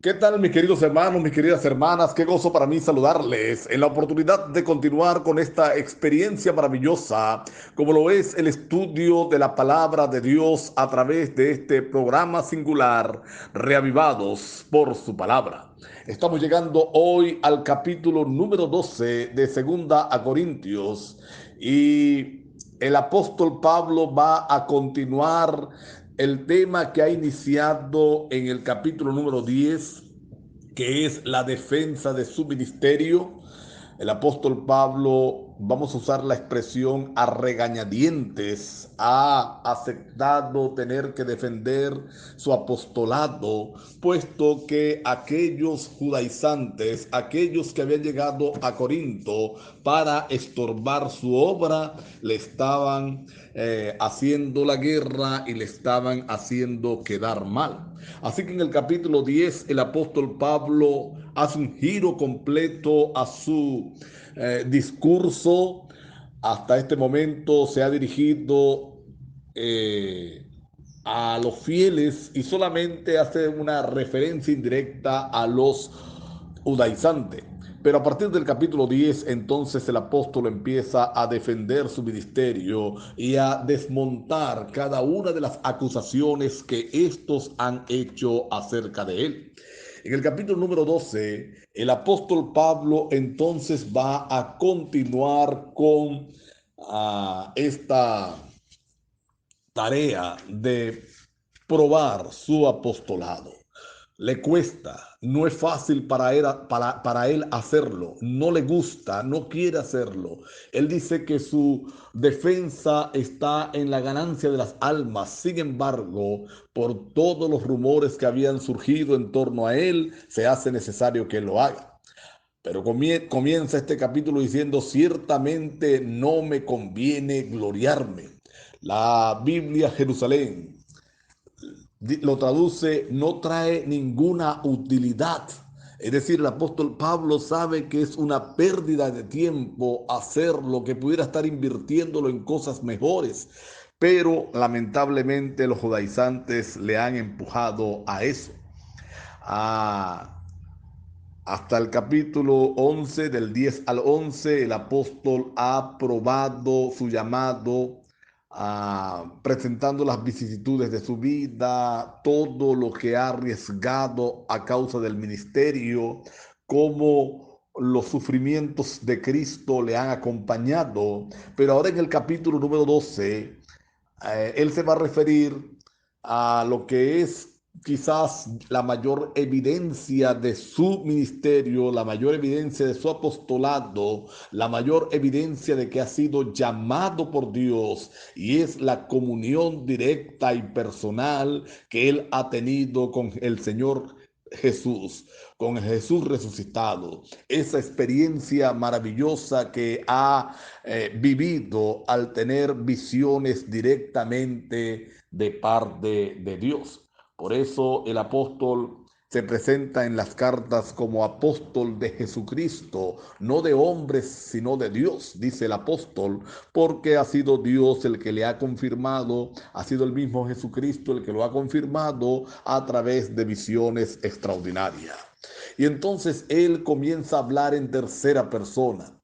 ¿Qué tal, mis queridos hermanos, mis queridas hermanas? Qué gozo para mí saludarles en la oportunidad de continuar con esta experiencia maravillosa, como lo es el estudio de la palabra de Dios a través de este programa singular, Reavivados por su palabra. Estamos llegando hoy al capítulo número 12 de Segunda a Corintios y el apóstol Pablo va a continuar el tema que ha iniciado en el capítulo número 10, que es la defensa de su ministerio. El apóstol Pablo, vamos a usar la expresión a regañadientes, ha aceptado tener que defender su apostolado, puesto que aquellos judaizantes, aquellos que habían llegado a Corinto para estorbar su obra, le estaban haciendo la guerra y le estaban haciendo quedar mal. Así que en el capítulo 10 el apóstol Pablo hace un giro completo a su discurso. Hasta este momento se ha dirigido eh, a los fieles y solamente hace una referencia indirecta a los judaizantes. Pero a partir del capítulo 10, entonces el apóstol empieza a defender su ministerio y a desmontar cada una de las acusaciones que estos han hecho acerca de él. En el capítulo número 12, el apóstol Pablo entonces va a continuar con esta tarea de probar su apostolado. Le cuesta, no es fácil para él hacerlo, no le gusta, no quiere hacerlo. Él dice que su defensa está en la ganancia de las almas. Sin embargo, por todos los rumores que habían surgido en torno a él, se hace necesario que él lo haga. Pero comienza este capítulo diciendo, ciertamente no me conviene gloriarme. La Biblia Jerusalén lo traduce, no trae ninguna utilidad. Es decir, el apóstol Pablo sabe que es una pérdida de tiempo hacerlo, que pudiera estar invirtiéndolo en cosas mejores. Pero lamentablemente los judaizantes le han empujado a eso. A Hasta el capítulo 11, del 10 al 11, el apóstol ha probado su llamado, presentando las vicisitudes de su vida, todo lo que ha arriesgado a causa del ministerio, cómo los sufrimientos de Cristo le han acompañado. Pero ahora en el capítulo número 12, él se va a referir a lo que es quizás la mayor evidencia de su ministerio, la mayor evidencia de su apostolado, la mayor evidencia de que ha sido llamado por Dios, y es la comunión directa y personal que él ha tenido con el Señor Jesús, con Jesús resucitado, esa experiencia maravillosa que ha vivido al tener visiones directamente de parte de Dios. Por eso el apóstol se presenta en las cartas como apóstol de Jesucristo, no de hombres, sino de Dios, dice el apóstol, porque ha sido Dios el que le ha confirmado, ha sido el mismo Jesucristo el que lo ha confirmado a través de visiones extraordinarias. Y entonces él comienza a hablar en tercera persona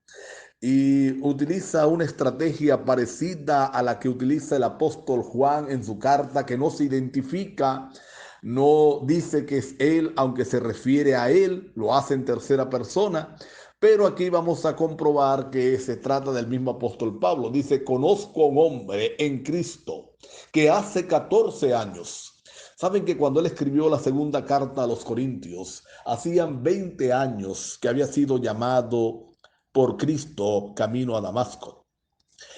y utiliza una estrategia parecida a la que utiliza el apóstol Juan en su carta, que no se identifica, no dice que es él, aunque se refiere a él, lo hace en tercera persona. Pero aquí vamos a comprobar que se trata del mismo apóstol Pablo. Dice, conozco a un hombre en Cristo que hace 14 años. Saben que cuando él escribió la segunda carta a los Corintios, hacían 20 años que había sido llamado por Cristo camino a Damasco.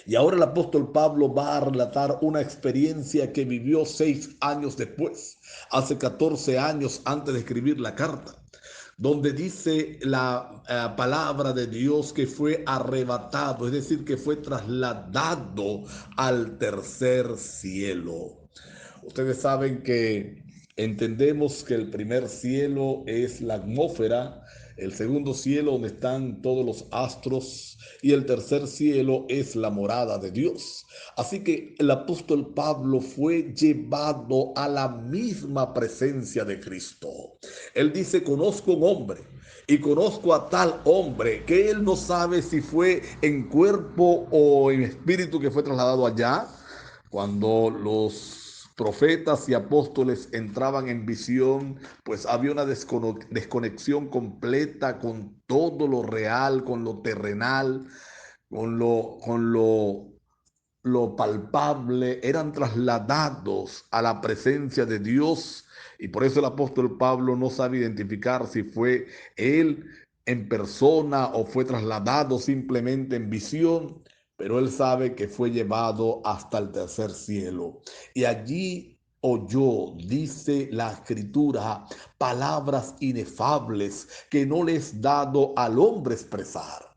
Y ahora el apóstol Pablo va a relatar una experiencia que vivió 6 años después, hace 14 años antes de escribir la carta, donde dice la palabra de Dios que fue arrebatado, es decir, que fue trasladado al tercer cielo. Ustedes saben que Entendemos que el primer cielo es la atmósfera, el segundo cielo donde están todos los astros y el tercer cielo es la morada de Dios. Así que el apóstol Pablo fue llevado a la misma presencia de Cristo. Él dice, conozco un hombre y conozco a tal hombre que él no sabe si fue en cuerpo o en espíritu que fue trasladado allá. Cuando los profetas y apóstoles entraban en visión, pues había una desconexión completa con todo lo real, con lo terrenal, con lo palpable, eran trasladados a la presencia de Dios. Y por eso el apóstol Pablo no sabe identificar si fue él en persona o fue trasladado simplemente en visión, pero él sabe que fue llevado hasta el tercer cielo. Y allí oyó, dice la escritura, palabras inefables que no les es dado al hombre expresar.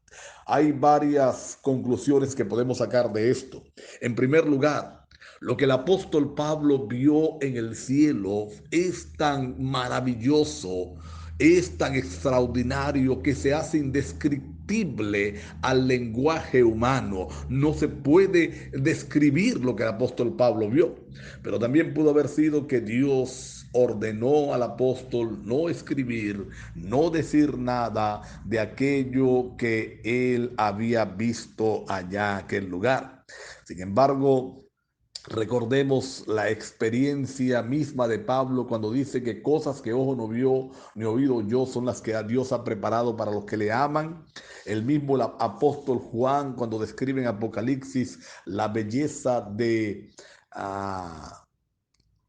Hay varias conclusiones que podemos sacar de esto. En primer lugar, lo que el apóstol Pablo vio en el cielo es tan maravilloso, es tan extraordinario que se hace indescriptible al lenguaje humano. No se puede describir lo que el apóstol Pablo vio, pero también pudo haber sido que Dios ordenó al apóstol no escribir, no decir nada de aquello que él había visto allá en aquel lugar. Sin embargo, recordemos la experiencia misma de Pablo cuando dice que cosas que ojo no vio ni oído yo son las que Dios ha preparado para los que le aman. El mismo apóstol Juan cuando describe en Apocalipsis la belleza de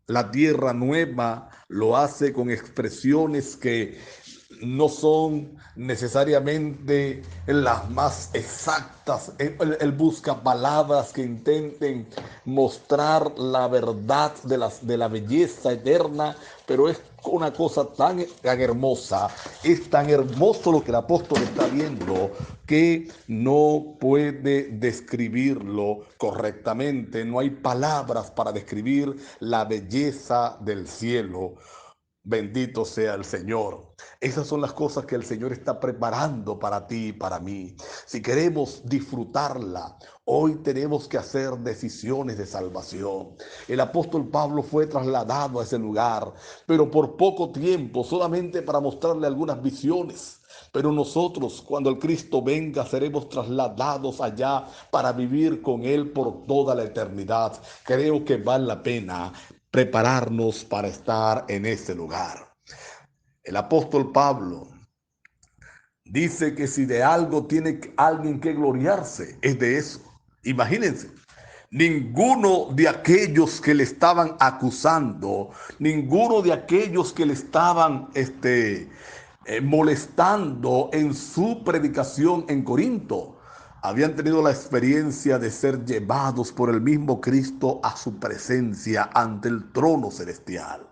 la tierra nueva, lo hace con expresiones que no son necesariamente las más exactas. Él busca palabras que intenten mostrar la verdad de la belleza eterna, pero es una cosa tan hermosa, es tan hermoso lo que el apóstol está viendo que no puede describirlo correctamente. No hay palabras para describir la belleza del cielo. Bendito sea el Señor. Esas son las cosas que el Señor está preparando para ti y para mí. Si queremos disfrutarla, hoy tenemos que hacer decisiones de salvación. El apóstol Pablo fue trasladado a ese lugar, pero por poco tiempo, solamente para mostrarle algunas visiones. Pero nosotros, cuando el Cristo venga, seremos trasladados allá para vivir con Él por toda la eternidad. Creo que vale la pena prepararnos para estar en ese lugar. El apóstol Pablo dice que si de algo tiene alguien que gloriarse, es de eso. Imagínense, ninguno de aquellos que le estaban acusando, ninguno de aquellos que le estaban molestando en su predicación en Corinto, habían tenido la experiencia de ser llevados por el mismo Cristo a su presencia ante el trono celestial.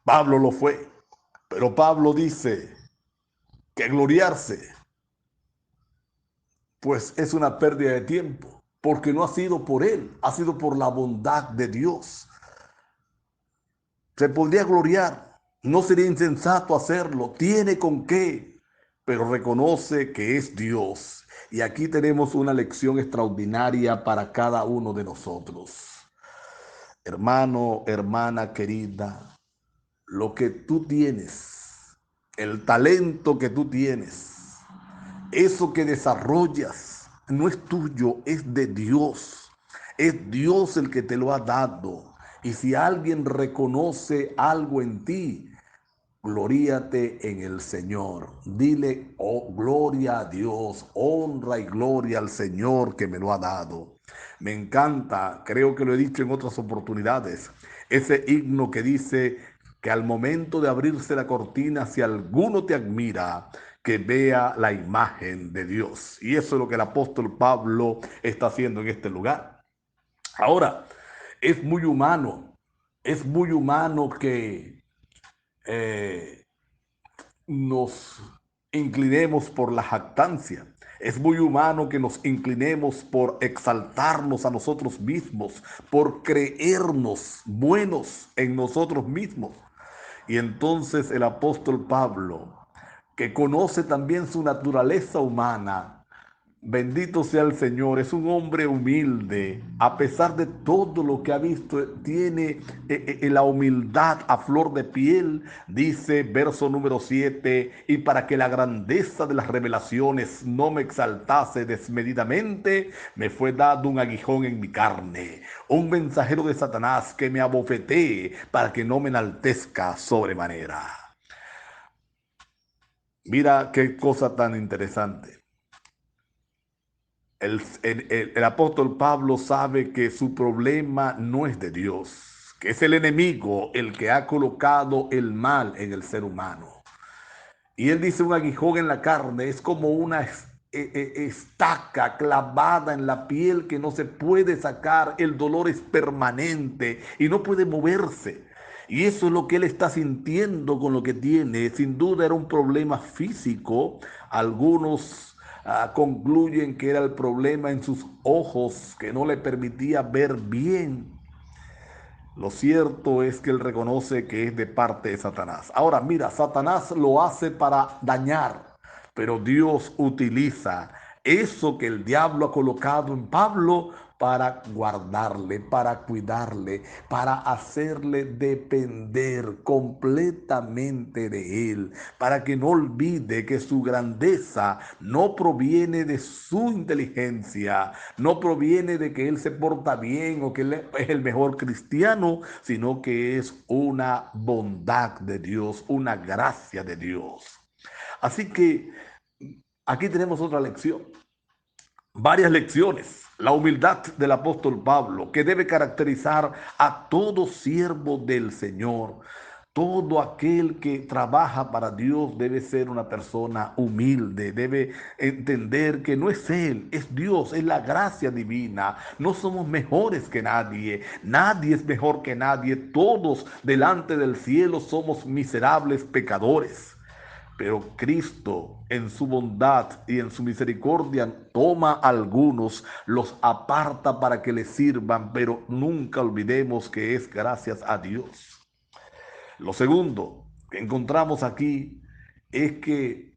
Pablo lo fue, pero Pablo dice que gloriarse pues es una pérdida de tiempo, porque no ha sido por él, ha sido por la bondad de Dios. Se podría gloriar, no sería insensato hacerlo, tiene con qué, pero reconoce que es Dios. Y aquí tenemos una lección extraordinaria para cada uno de nosotros. Hermano, hermana querida, lo que tú tienes, el talento que tú tienes, eso que desarrollas, no es tuyo, es de Dios. Es Dios el que te lo ha dado. Y si alguien reconoce algo en ti, gloríate en el Señor. Dile, oh, gloria a Dios, honra y gloria al Señor que me lo ha dado. Me encanta, creo que lo he dicho en otras oportunidades, ese himno que dice que al momento de abrirse la cortina, si alguno te admira, que vea la imagen de Dios. Y eso es lo que el apóstol Pablo está haciendo en este lugar. Ahora, es es muy humano que nos inclinemos por la jactancia. Es muy humano que nos inclinemos por exaltarnos a nosotros mismos, por creernos buenos en nosotros mismos. Y entonces el apóstol Pablo, que conoce también su naturaleza humana, bendito sea el Señor, es un hombre humilde, a pesar de todo lo que ha visto, tiene la humildad a flor de piel, dice verso número 7, y para que la grandeza de las revelaciones no me exaltase desmedidamente, me fue dado un aguijón en mi carne, un mensajero de Satanás que me abofetee para que no me enaltezca sobremanera. Mira qué cosa tan interesante. El apóstol Pablo sabe que su problema no es de Dios, que es el enemigo el que ha colocado el mal en el ser humano. Y él dice un aguijón en la carne es como una estaca clavada en la piel que no se puede sacar, el dolor es permanente y no puede moverse. Y eso es lo que él está sintiendo con lo que tiene. Sin duda era un problema físico. Algunos concluyen que era el problema en sus ojos, que no le permitía ver bien. Lo cierto es que él reconoce que es de parte de Satanás. Ahora, mira, Satanás lo hace para dañar, pero Dios utiliza eso que el diablo ha colocado en Pablo para guardarle, para cuidarle, para hacerle depender completamente de él, para que no olvide que su grandeza no proviene de su inteligencia, no proviene de que él se porta bien o que él es el mejor cristiano, sino que es una bondad de Dios, una gracia de Dios. Así que aquí tenemos otra lección, varias lecciones. La humildad del apóstol Pablo, que debe caracterizar a todo siervo del Señor. Todo aquel que trabaja para Dios debe ser una persona humilde, debe entender que no es Él, es Dios, es la gracia divina. No somos mejores que nadie, nadie es mejor que nadie. Todos delante del cielo somos miserables pecadores. Pero Cristo en su bondad y en su misericordia toma a algunos, los aparta para que le sirvan, pero nunca olvidemos que es gracias a Dios. Lo segundo que encontramos aquí es que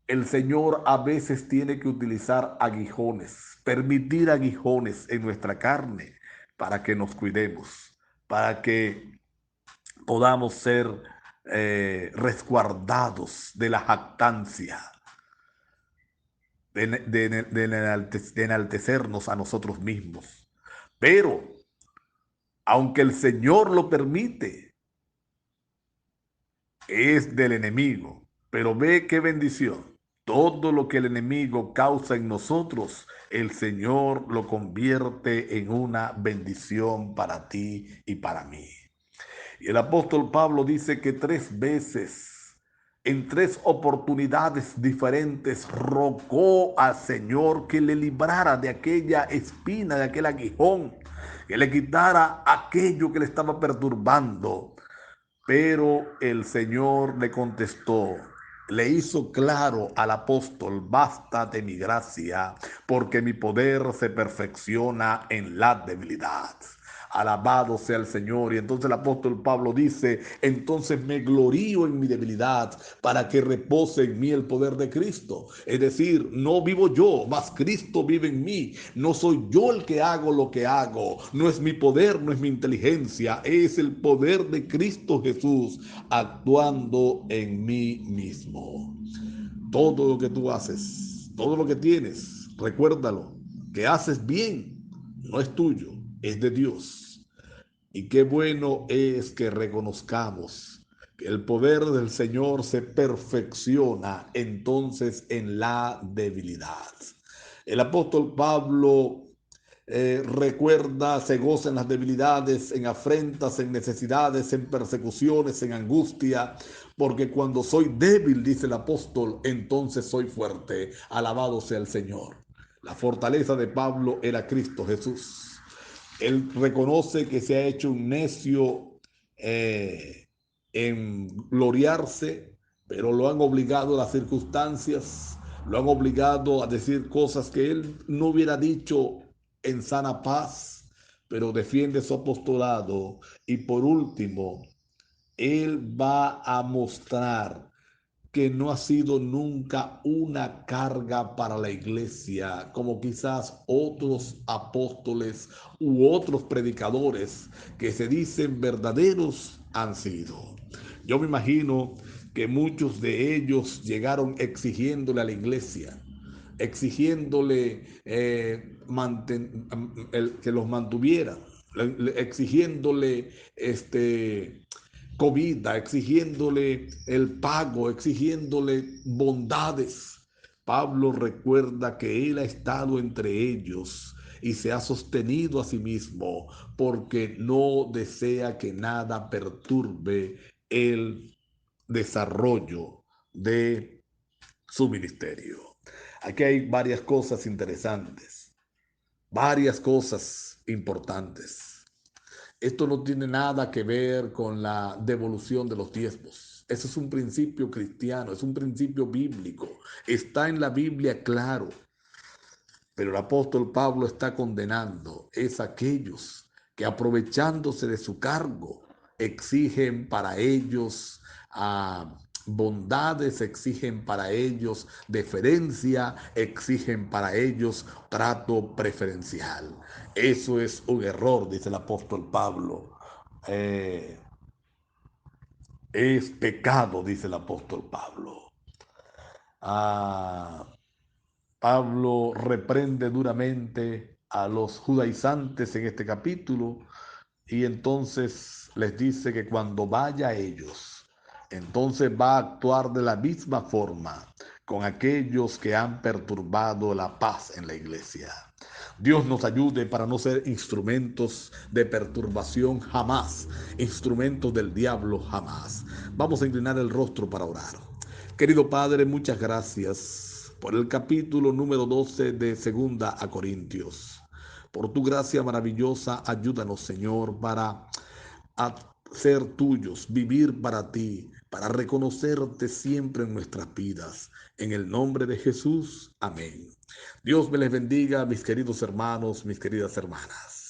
el Señor a veces tiene que utilizar aguijones, permitir aguijones en nuestra carne para que nos cuidemos, para que podamos ser resguardados de la jactancia, de enaltecernos a nosotros mismos. Pero, aunque el Señor lo permite, es del enemigo. Pero ve qué bendición. Todo lo que el enemigo causa en nosotros, el Señor lo convierte en una bendición para ti y para mí. Y el apóstol Pablo dice que 3 veces, en 3 oportunidades diferentes, rogó al Señor que le librara de aquella espina, de aquel aguijón, que le quitara aquello que le estaba perturbando. Pero el Señor le contestó, le hizo claro al apóstol: basta de mi gracia, porque mi poder se perfecciona en la debilidad. Alabado sea el Señor. Y entonces el apóstol Pablo dice: entonces me glorío en mi debilidad, para que repose en mí el poder de Cristo. Es decir, no vivo yo, mas Cristo vive en mí. No soy yo el que hago lo que hago. No es mi poder, no es mi inteligencia. Es el poder de Cristo Jesús actuando en mí mismo. Todo lo que tú haces, todo lo que tienes, recuérdalo, que haces bien, no es tuyo, es de Dios. Y qué bueno es que reconozcamos que el poder del Señor se perfecciona entonces en la debilidad. El apóstol Pablo recuerda, se goza en las debilidades, en afrentas, en necesidades, en persecuciones, en angustia, porque cuando soy débil, dice el apóstol, entonces soy fuerte. Alabado sea el Señor. La fortaleza de Pablo era Cristo Jesús. Él reconoce que se ha hecho un necio en gloriarse, pero lo han obligado las circunstancias. lo han obligado a decir cosas que él no hubiera dicho en sana paz, pero defiende su apostolado. Y por último, él va a mostrar que no ha sido nunca una carga para la iglesia, como quizás otros apóstoles u otros predicadores que se dicen verdaderos han sido. Yo me imagino que muchos de ellos llegaron exigiéndole a la iglesia, exigiéndole que los mantuviera, exigiéndole comida, exigiéndole el pago, exigiéndole bondades. Pablo recuerda que él ha estado entre ellos y se ha sostenido a sí mismo porque no desea que nada perturbe el desarrollo de su ministerio. Aquí hay varias cosas interesantes, varias cosas importantes. Esto no tiene nada que ver con la devolución de los diezmos. Eso es un principio cristiano, es un principio bíblico. Está en la Biblia claro. Pero el apóstol Pablo está condenando es aquellos que aprovechándose de su cargo exigen para ellos bondades, exigen para ellos deferencia, exigen para ellos trato preferencial. Eso es un error, dice el apóstol Pablo. Es pecado, dice el apóstol Pablo. Ah, Pablo reprende duramente a los judaizantes en este capítulo y entonces les dice que cuando vaya a ellos, entonces va a actuar de la misma forma con aquellos que han perturbado la paz en la iglesia. Dios nos ayude para no ser instrumentos de perturbación jamás, instrumentos del diablo jamás. Vamos a inclinar el rostro para orar. Querido Padre, muchas gracias por el capítulo número 12 de Segunda a Corintios. Por tu gracia maravillosa, ayúdanos, Señor, para ser tuyos, vivir para ti, para reconocerte siempre en nuestras vidas. En el nombre de Jesús, amén. Dios me les bendiga, mis queridos hermanos, mis queridas hermanas.